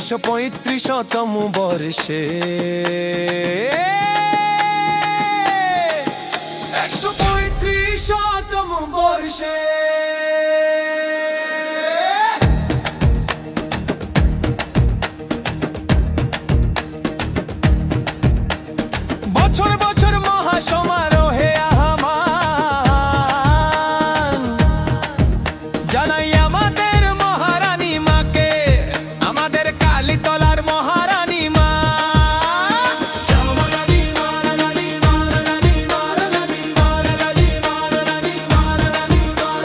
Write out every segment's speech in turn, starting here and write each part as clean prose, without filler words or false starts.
135তম বর্ষে 135তম বর্ষে বছর বছর মহাসমারোহে আহ্বান জানাই আমাদের মহারানী মাকে, আমাদের কালীতলার মহারানী মা।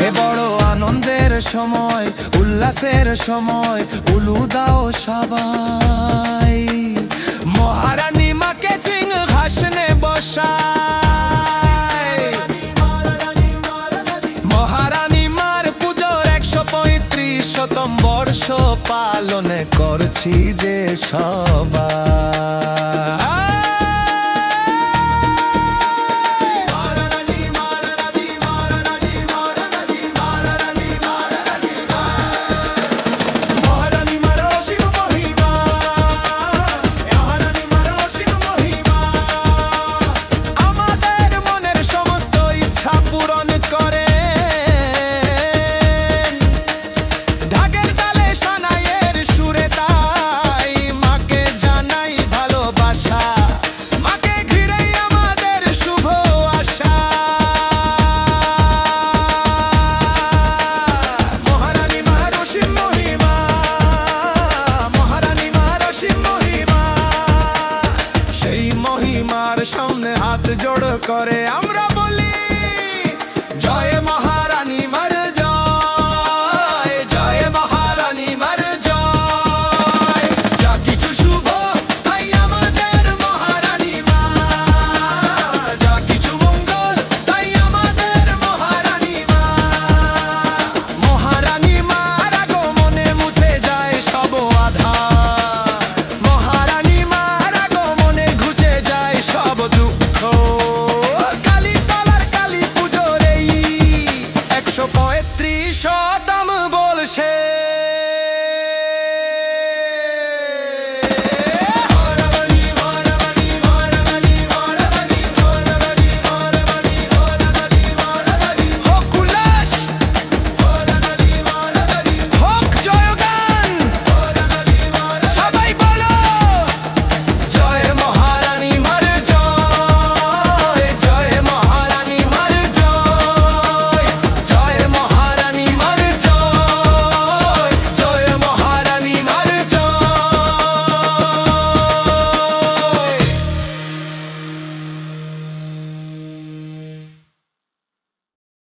এ বড় আনন্দের সময়, উল্লাসের সময়, উলু দাও সবাই, মহারানী মাকে সিংহাসনে বসায়। মহারানী মার পুজোর 135তম বর্ষ পালন করছি যে সবাই।